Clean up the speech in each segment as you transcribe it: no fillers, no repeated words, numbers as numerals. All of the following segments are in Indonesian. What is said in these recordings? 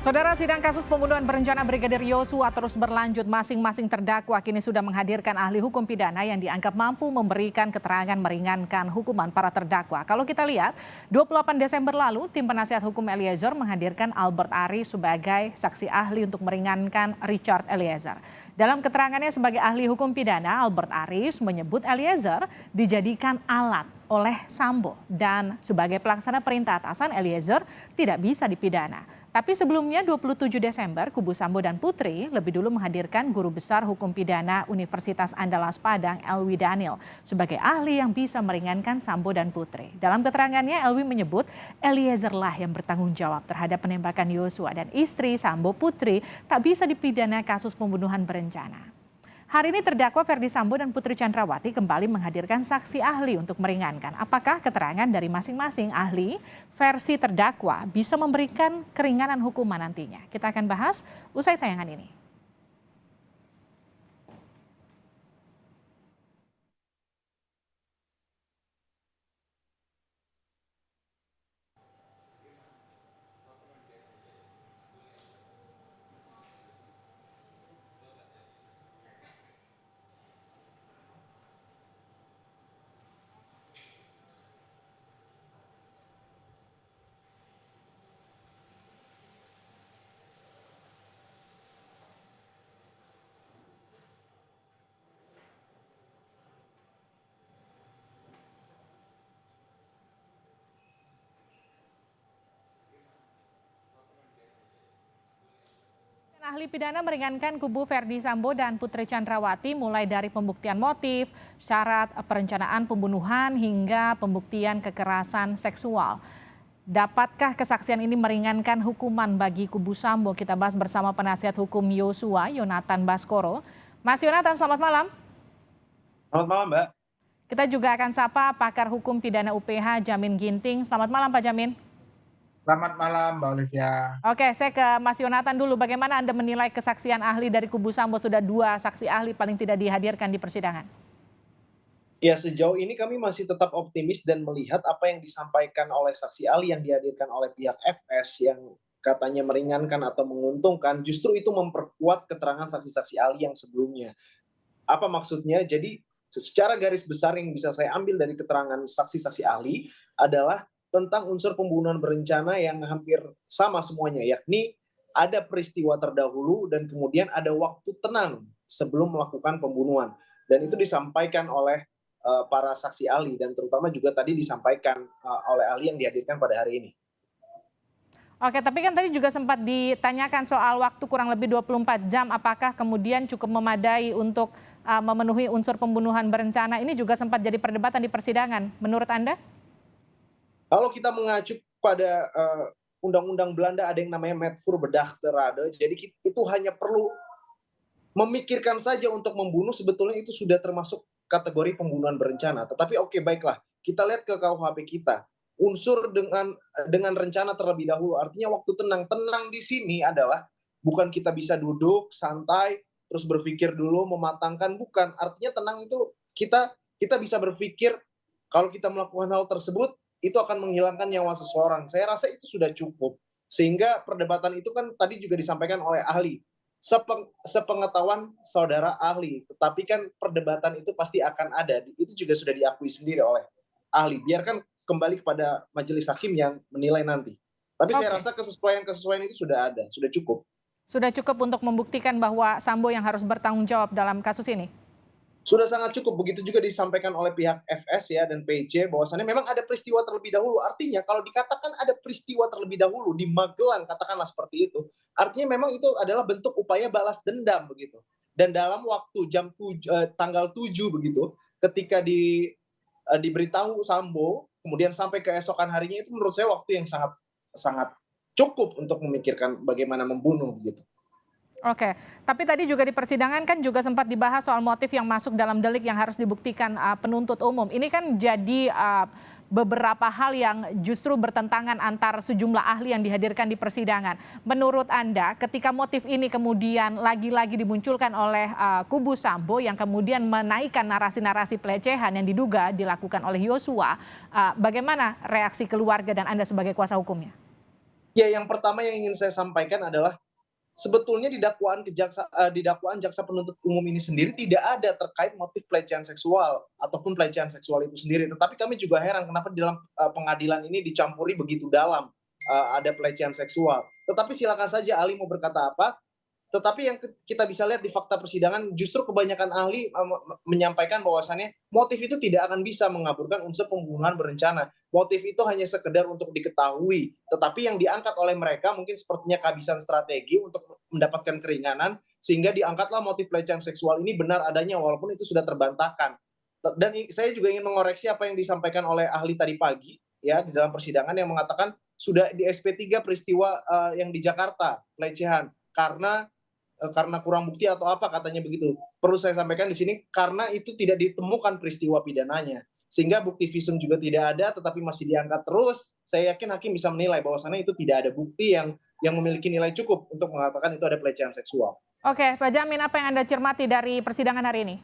Saudara, sidang kasus pembunuhan berencana Brigadir Yosua terus berlanjut. Masing-masing terdakwa kini sudah menghadirkan ahli hukum pidana yang dianggap mampu memberikan keterangan meringankan hukuman para terdakwa. Kalau kita lihat, 28 Desember lalu, tim penasihat hukum Eliezer menghadirkan Albert Aris sebagai saksi ahli untuk meringankan Richard Eliezer. Dalam keterangannya sebagai ahli hukum pidana, Albert Aris menyebut Eliezer dijadikan alat oleh Sambo dan sebagai pelaksana perintah atasan Eliezer tidak bisa dipidana. Tapi sebelumnya 27 Desember, kubu Sambo dan Putri lebih dulu menghadirkan guru besar hukum pidana Universitas Andalas Padang, Elwi Daniel, sebagai ahli yang bisa meringankan Sambo dan Putri. Dalam keterangannya, Elwi menyebut Eliezer lah yang bertanggung jawab terhadap penembakan Yosua dan istri Sambo Putri tak bisa dipidana kasus pembunuhan berencana. Hari ini terdakwa Ferdi Sambo dan Putri Chandrawati kembali menghadirkan saksi ahli untuk meringankan. Apakah keterangan dari masing-masing ahli versi terdakwa bisa memberikan keringanan hukuman nantinya? Kita akan bahas usai tayangan ini. Ahli pidana meringankan kubu Ferdi Sambo dan Putri Chandrawati mulai dari pembuktian motif, syarat perencanaan pembunuhan hingga pembuktian kekerasan seksual. Dapatkah kesaksian ini meringankan hukuman bagi kubu Sambo? Kita bahas bersama penasihat hukum Yosua, Yonatan Baskoro. Mas Yonatan, selamat malam. Selamat malam, Mbak. Kita juga akan sapa pakar hukum pidana UPH Jamin Ginting. Selamat malam Pak Jamin. Selamat malam, Mbak Olivia. Oke, saya ke Mas Yonatan dulu. Bagaimana Anda menilai kesaksian ahli dari kubu Sambo? Sudah 2 saksi ahli paling tidak dihadirkan di persidangan. Ya, sejauh ini kami masih tetap optimis dan melihat apa yang disampaikan oleh saksi ahli yang dihadirkan oleh pihak FS yang katanya meringankan atau menguntungkan, justru itu memperkuat keterangan saksi-saksi ahli yang sebelumnya. Apa maksudnya? Jadi, secara garis besar yang bisa saya ambil dari keterangan saksi-saksi ahli adalah tentang unsur pembunuhan berencana yang hampir sama semuanya, yakni ada peristiwa terdahulu dan kemudian ada waktu tenang sebelum melakukan pembunuhan. Dan itu disampaikan oleh para saksi ahli dan terutama juga tadi disampaikan oleh ahli yang dihadirkan pada hari ini. Oke, tapi kan tadi juga sempat ditanyakan soal waktu kurang lebih 24 jam. Apakah kemudian cukup memadai untuk memenuhi unsur pembunuhan berencana? Ini juga sempat jadi perdebatan di persidangan. Menurut Anda? Kalau kita mengacu pada undang-undang Belanda ada yang namanya Metvoorbedachte. Jadi itu hanya perlu memikirkan saja untuk membunuh, sebetulnya itu sudah termasuk kategori pembunuhan berencana. Tetapi oke, baiklah, kita lihat ke KUHP kita. Unsur dengan rencana terlebih dahulu, artinya waktu tenang. Tenang di sini adalah bukan kita bisa duduk santai terus berpikir dulu mematangkan, bukan. Artinya tenang itu kita bisa berpikir kalau kita melakukan hal tersebut itu akan menghilangkan nyawa seseorang. Saya rasa itu sudah cukup. Sehingga perdebatan itu kan tadi juga disampaikan oleh ahli. Sepengetahuan saudara ahli. Tetapi kan perdebatan itu pasti akan ada. Itu juga sudah diakui sendiri oleh ahli. Biarkan kembali kepada majelis hakim yang menilai nanti. Tapi saya rasa kesesuaian itu sudah ada, sudah cukup. Sudah cukup untuk membuktikan bahwa Sambo yang harus bertanggung jawab dalam kasus ini? Sudah sangat cukup, begitu juga disampaikan oleh pihak FS ya dan PC bahwasannya memang ada peristiwa terlebih dahulu. Artinya kalau dikatakan ada peristiwa terlebih dahulu di Magelang, katakanlah seperti itu, artinya memang itu adalah bentuk upaya balas dendam begitu. Dan dalam waktu tanggal 7 begitu, ketika diberitahu Sambo, kemudian sampai keesokan harinya, itu menurut saya waktu yang sangat cukup untuk memikirkan bagaimana membunuh begitu. Oke, tapi tadi juga di persidangan kan juga sempat dibahas soal motif yang masuk dalam delik yang harus dibuktikan penuntut umum. Ini kan jadi beberapa hal yang justru bertentangan antar sejumlah ahli yang dihadirkan di persidangan. Menurut Anda, ketika motif ini kemudian lagi-lagi dimunculkan oleh kubu Sambo yang kemudian menaikkan narasi-narasi pelecehan yang diduga dilakukan oleh Yosua, bagaimana reaksi keluarga dan Anda sebagai kuasa hukumnya? Ya, yang pertama yang ingin saya sampaikan adalah sebetulnya di dakwaan jaksa penuntut umum ini sendiri tidak ada terkait motif pelecehan seksual ataupun pelecehan seksual itu sendiri. Tetapi kami juga heran kenapa di dalam pengadilan ini dicampuri begitu dalam ada pelecehan seksual. Tetapi silakan saja ahli mau berkata apa. Tetapi yang kita bisa lihat di fakta persidangan, justru kebanyakan ahli menyampaikan bahwasannya motif itu tidak akan bisa mengaburkan unsur pembunuhan berencana. Motif itu hanya sekedar untuk diketahui. Tetapi yang diangkat oleh mereka mungkin sepertinya kehabisan strategi untuk mendapatkan keringanan, sehingga diangkatlah motif pelecehan seksual ini benar adanya walaupun itu sudah terbantahkan. Dan saya juga ingin mengoreksi apa yang disampaikan oleh ahli tadi pagi ya di dalam persidangan yang mengatakan sudah di SP3 peristiwa yang di Jakarta pelecehan karena kurang bukti atau apa katanya begitu. Perlu saya sampaikan di sini karena itu tidak ditemukan peristiwa pidananya. Sehingga bukti visum juga tidak ada tetapi masih diangkat terus. Saya yakin hakim bisa menilai bahwasannya itu tidak ada bukti yang memiliki nilai cukup untuk mengatakan itu ada pelecehan seksual. Oke, Pak Jamin, apa yang Anda cermati dari persidangan hari ini?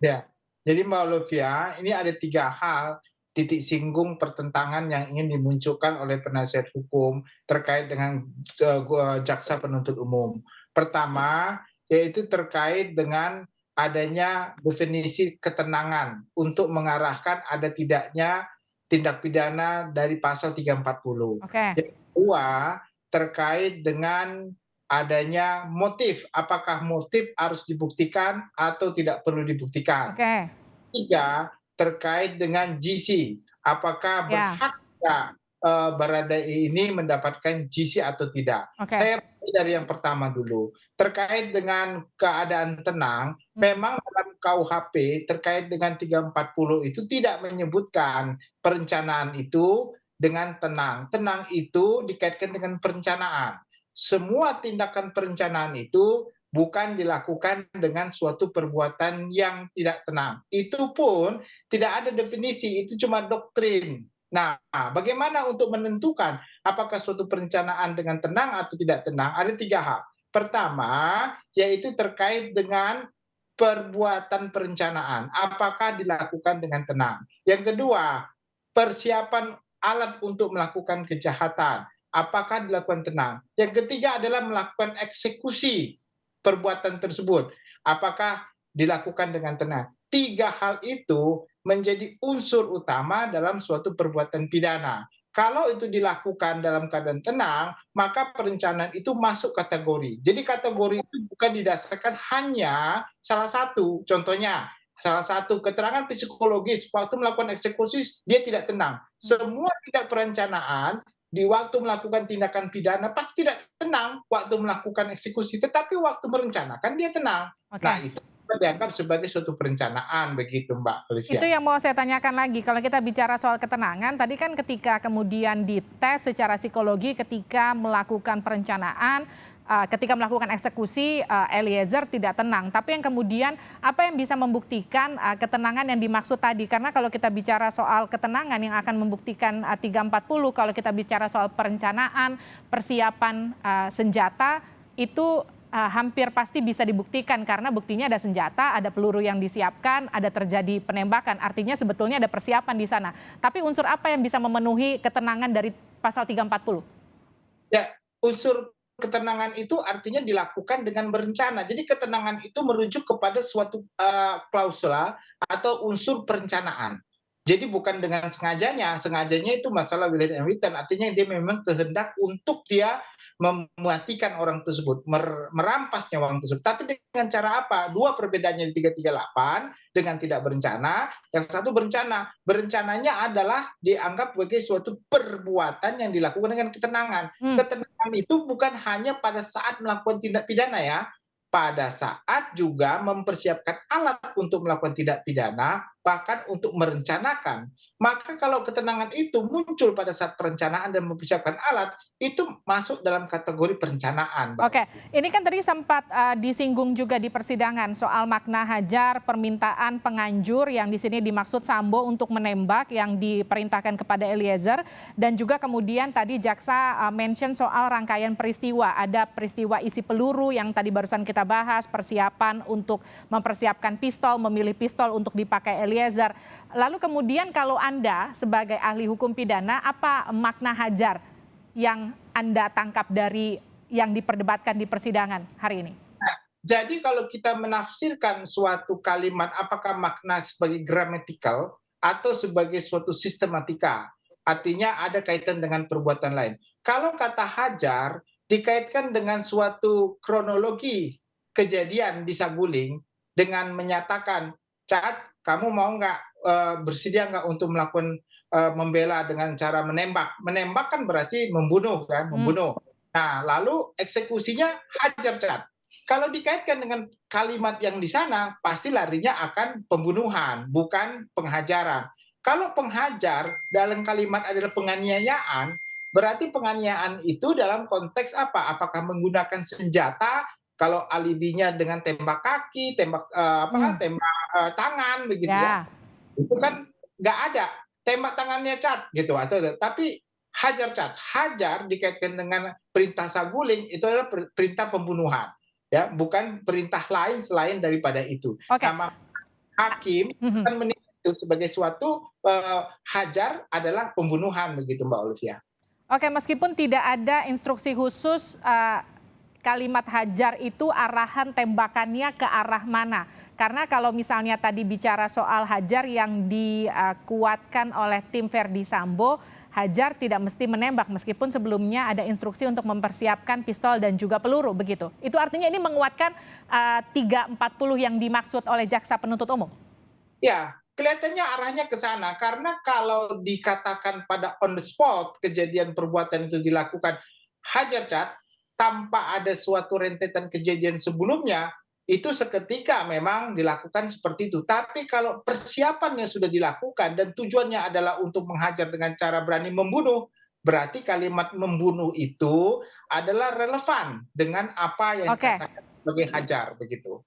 Ya, jadi Mbak Olivia, ini ada 3 hal titik singgung pertentangan yang ingin dimunculkan oleh penasihat hukum terkait dengan jaksa penuntut umum. Pertama, yaitu terkait dengan adanya definisi ketenangan untuk mengarahkan ada tidaknya tindak pidana dari pasal 340. Oke. Yang kedua, terkait dengan adanya motif, apakah motif harus dibuktikan atau tidak perlu dibuktikan. Oke. Tiga, terkait dengan GC, apakah berhak Baradae ini mendapatkan GC atau tidak. Saya mulai dari yang pertama dulu. Terkait dengan keadaan tenang, memang dalam KUHP terkait dengan 340 itu tidak menyebutkan perencanaan itu dengan tenang. Tenang itu dikaitkan dengan perencanaan. Semua tindakan perencanaan itu bukan dilakukan dengan suatu perbuatan yang tidak tenang. Itu pun tidak ada definisi, itu cuma doktrin. Nah, bagaimana untuk menentukan apakah suatu perencanaan dengan tenang atau tidak tenang? Ada 3 hal. Pertama, yaitu terkait dengan perbuatan perencanaan. Apakah dilakukan dengan tenang? Yang kedua, persiapan alat untuk melakukan kejahatan. Apakah dilakukan tenang? Yang ketiga adalah melakukan eksekusi perbuatan tersebut. Apakah dilakukan dengan tenang? 3 hal itu menjadi unsur utama dalam suatu perbuatan pidana. Kalau itu dilakukan dalam keadaan tenang, maka perencanaan itu masuk kategori. Jadi kategori itu bukan didasarkan hanya salah satu. Contohnya, salah satu keterangan psikologis waktu melakukan eksekusi dia tidak tenang. Semua tindak perencanaan di waktu melakukan tindakan pidana pasti tidak tenang waktu melakukan eksekusi, tetapi waktu merencanakan dia tenang. Nah, itu dianggap sebagai suatu perencanaan begitu Mbak Olivia. Itu yang mau saya tanyakan lagi, kalau kita bicara soal ketenangan, tadi kan ketika kemudian dites secara psikologi ketika melakukan perencanaan, ketika melakukan eksekusi, Eliezer tidak tenang. Tapi yang kemudian apa yang bisa membuktikan ketenangan yang dimaksud tadi? Karena kalau kita bicara soal ketenangan yang akan membuktikan 340, kalau kita bicara soal perencanaan, persiapan senjata, itu hampir pasti bisa dibuktikan karena buktinya ada senjata, ada peluru yang disiapkan, ada terjadi penembakan. Artinya sebetulnya ada persiapan di sana. Tapi unsur apa yang bisa memenuhi ketenangan dari pasal 340? Ya, unsur ketenangan itu artinya dilakukan dengan berencana. Jadi ketenangan itu merujuk kepada suatu klausula atau unsur perencanaan. Jadi bukan dengan sengajanya. Sengajanya itu masalah will and written. Artinya dia memang kehendak untuk dia mematikan orang tersebut, merampas nyawa orang tersebut. Tapi dengan cara apa? 2 perbedaannya di 338 dengan tidak berencana. Yang satu berencana. Berencananya adalah dianggap sebagai suatu perbuatan yang dilakukan dengan ketenangan. Ketenangan itu bukan hanya pada saat melakukan tindak pidana ya. Pada saat juga mempersiapkan alat untuk melakukan tindak pidana, bahkan untuk merencanakan. Maka kalau ketenangan itu muncul pada saat perencanaan dan mempersiapkan alat, itu masuk dalam kategori perencanaan. Oke, ini kan tadi sempat disinggung juga di persidangan soal makna hajar permintaan penganjur yang di sini dimaksud Sambo untuk menembak yang diperintahkan kepada Eliezer, dan juga kemudian tadi jaksa mention soal rangkaian peristiwa. Ada peristiwa isi peluru yang tadi barusan kita bahas, persiapan untuk mempersiapkan pistol, memilih pistol untuk dipakai Eliezer. Lalu kemudian kalau Anda sebagai ahli hukum pidana, apa makna hajar yang Anda tangkap dari yang diperdebatkan di persidangan hari ini? Jadi kalau kita menafsirkan suatu kalimat apakah makna sebagai gramatikal atau sebagai suatu sistematika, artinya ada kaitan dengan perbuatan lain. Kalau kata hajar dikaitkan dengan suatu kronologi kejadian di Saguling dengan menyatakan, Cat, kamu mau nggak bersedia nggak untuk melakukan membela dengan cara menembak? Menembak kan berarti membunuh kan, membunuh. Nah, lalu eksekusinya hajar, Cat. Kalau dikaitkan dengan kalimat yang di sana, pasti larinya akan pembunuhan, bukan penghajaran. Kalau penghajar dalam kalimat adalah penganiayaan, berarti penganiayaan itu dalam konteks apa? Apakah menggunakan senjata? Kalau alibinya dengan tembak kaki, tembak tembak tangan, begitu ya? Itu kan nggak ada. Tembak tangannya, Cat, gitu. Tapi hajar, Cat. Hajar dikaitkan dengan perintah Saguling itu adalah perintah pembunuhan. Ya, bukan perintah lain selain daripada itu. Sama hakim akan menilai itu sebagai suatu hajar adalah pembunuhan, begitu Mbak Olivia. Oke, meskipun tidak ada instruksi khusus kalimat hajar itu arahan tembakannya ke arah mana? Karena kalau misalnya tadi bicara soal hajar yang dikuatkan oleh tim Verdi Sambo, hajar tidak mesti menembak meskipun sebelumnya ada instruksi untuk mempersiapkan pistol dan juga peluru, begitu. Itu artinya ini menguatkan 340 yang dimaksud oleh jaksa penuntut umum? Ya, kelihatannya arahnya ke sana. Karena kalau dikatakan pada on the spot kejadian perbuatan itu dilakukan hajar, Cat, tanpa ada suatu rentetan kejadian sebelumnya, itu seketika memang dilakukan seperti itu. Tapi kalau persiapannya sudah dilakukan dan tujuannya adalah untuk menghajar dengan cara berani membunuh, berarti kalimat membunuh itu adalah relevan dengan apa yang dikatakan sebagai hajar, begitu.